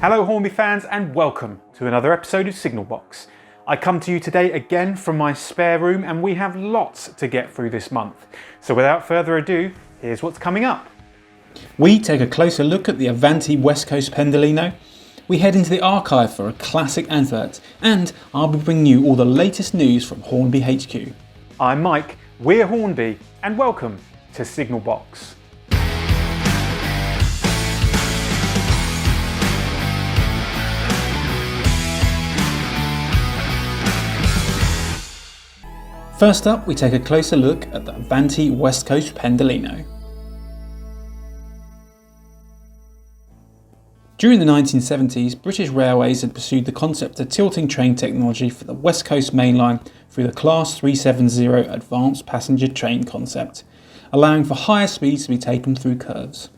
Hello Hornby fans and welcome to another episode of Signal Box. I come to you today again from my spare room and we have lots to get through this month. So without further ado, here's what's coming up. We take a closer look at the Avanti West Coast Pendolino. We head into the archive for a classic advert and I'll be bringing you all the latest news from Hornby HQ. I'm Mike, we're Hornby and welcome to Signal Box. First up, we take a closer look at the Avanti West Coast Pendolino. During the 1970s, British Railways had pursued the concept of tilting train technology for the West Coast Main Line through the Class 370 Advanced Passenger Train concept, allowing for higher speeds to be taken through curves.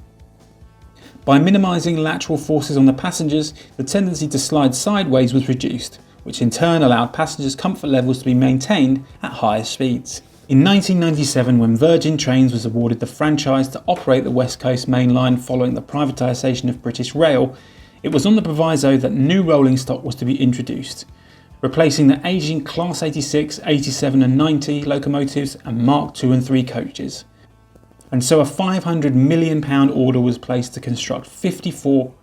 By minimising lateral forces on the passengers, the tendency to slide sideways was reduced, which in turn allowed passengers' comfort levels to be maintained at higher speeds. In 1997, when Virgin Trains was awarded the franchise to operate the West Coast Main Line following the privatisation of British Rail, it was on the proviso that new rolling stock was to be introduced, replacing the ageing Class 86, 87 and 90 locomotives and Mark 2 and 3 coaches. And so a £500 million order was placed to construct 54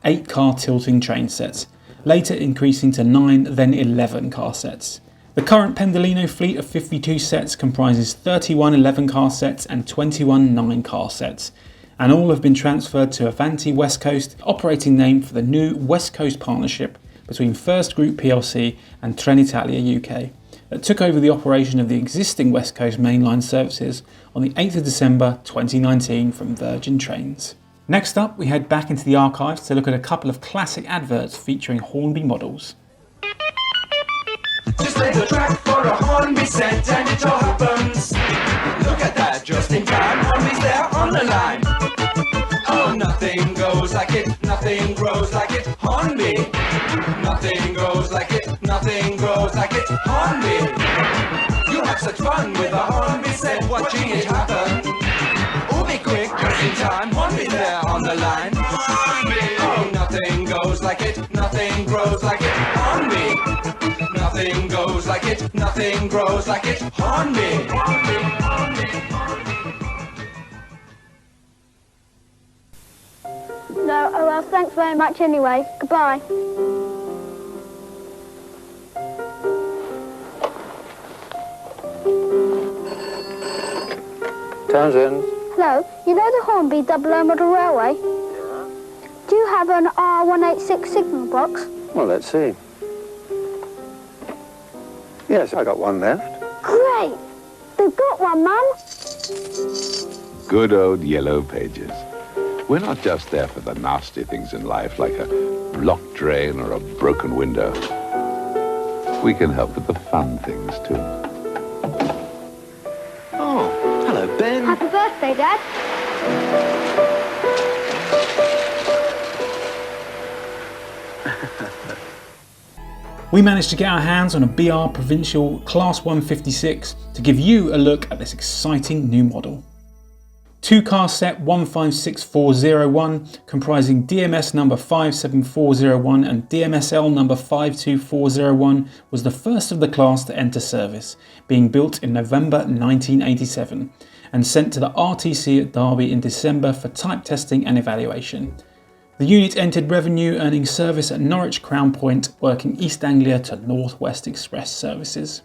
8-car tilting train sets, later increasing to 9, then 11 car sets. The current Pendolino fleet of 52 sets comprises 31 11-car sets and 21 9-car sets, and all have been transferred to Avanti West Coast, operating name for the new West Coast partnership between First Group plc and Trenitalia UK, that took over the operation of the existing West Coast mainline services on the 8th of December 2019 from Virgin Trains. Next up, we head back into the archives to look at a couple of classic adverts featuring Hornby models. Just lay the track for a Hornby set and it all happens. Look at that, just in time, Hornby's there on the line. Oh, nothing goes like it, nothing grows like it, Hornby. Nothing grows like it, nothing grows like it, Hornby. You have such fun with a Hornby set, watching it happen. Oh, be quick, just in time, Hornby there on the line. Hornby. Oh, nothing goes like it, nothing grows like it, Hornby. Nothing goes like it, nothing grows like it, Hornby. No, oh well, thanks very much anyway. Goodbye. Townsend. Hello, you know the Hornby 00 model railway? Yeah. Do you have an R186 signal box? Well, let's see. Yes, I got one left. Great! They've got one, Mum. Good old yellow pages. We're not just there for the nasty things in life, like a blocked drain or a broken window. We can help with the fun things, too. Oh, hello, Ben. Happy birthday, Dad. We managed to get our hands on a BR Provincial Class 156 to give you a look at this exciting new model. 2-car set 156401, comprising DMS number 57401 and DMSL number 52401, was the first of the class to enter service, being built in November 1987 and sent to the RTC at Derby in December for type testing and evaluation. The unit entered revenue, earning service at Norwich Crown Point, working East Anglia to North West Express services.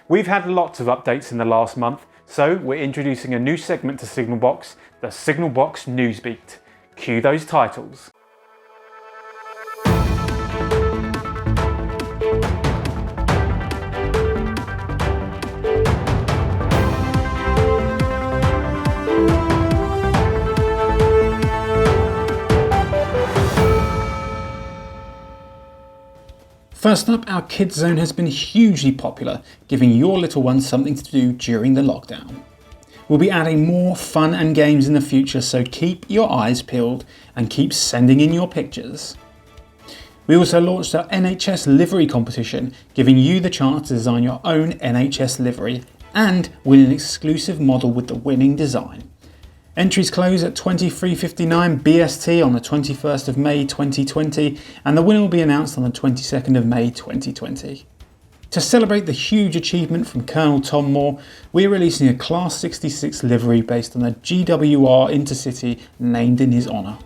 We've had lots of updates in the last month, so we're introducing a new segment to Signal Box, the Signal Box Newsbeat. Cue those titles. First up, our Kids Zone has been hugely popular, giving your little ones something to do during the lockdown. We'll be adding more fun and games in the future, so keep your eyes peeled and keep sending in your pictures. We also launched our NHS livery competition, giving you the chance to design your own NHS livery and win an exclusive model with the winning design. Entries close at 23:59 BST on the 21st of May 2020, and the winner will be announced on the 22nd of May 2020. To celebrate the huge achievement from Colonel Tom Moore, we are releasing a Class 66 livery based on a GWR Intercity named in his honour.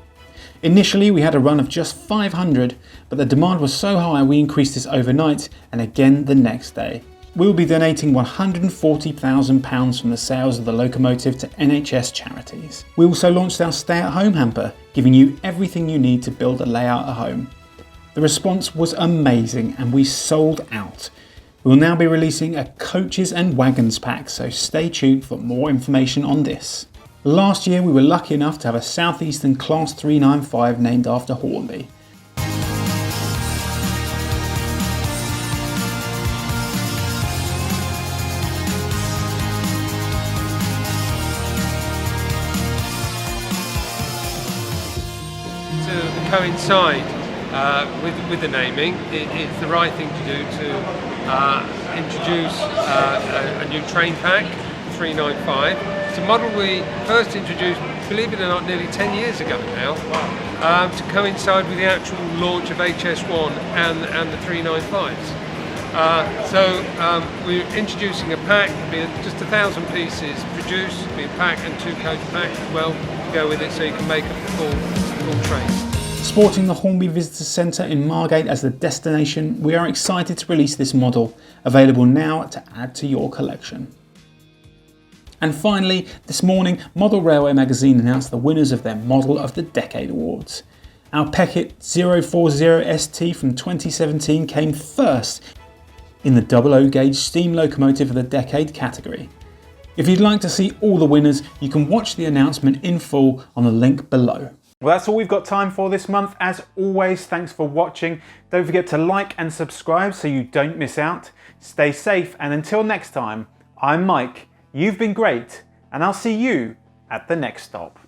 Initially we had a run of just 500, but the demand was so high we increased this overnight and again the next day. We will be donating £140,000 from the sales of the locomotive to NHS charities. We also launched our stay-at-home hamper, giving you everything you need to build a layout at home. The response was amazing and we sold out. We will now be releasing a coaches and wagons pack, so stay tuned for more information on this. Last year we were lucky enough to have a Southeastern Class 395 named after Hornby. To coincide with the naming, it's the right thing to do to introduce a new train pack, 395. It's a model we first introduced, believe it or not, nearly 10 years ago now, to coincide with the actual launch of HS1 and the 395s. We're introducing a pack, being just 1,000 pieces produced, being packed, and 2 coach packs as well to go with it, so you can make up the full train. Sporting the Hornby Visitor Centre in Margate as the destination, we are excited to release this model, available now to add to your collection. And finally, this morning, Model Railway magazine announced the winners of their Model of the Decade Awards. Our Peckett 040ST from 2017 came first in the 00 gauge steam locomotive of the decade category. If you'd like to see all the winners, you can watch the announcement in full on the link below. Well, that's all we've got time for this month. As always, thanks for watching. Don't forget to like and subscribe so you don't miss out. Stay safe, and until next time, I'm Mike. You've been great, and I'll see you at the next stop.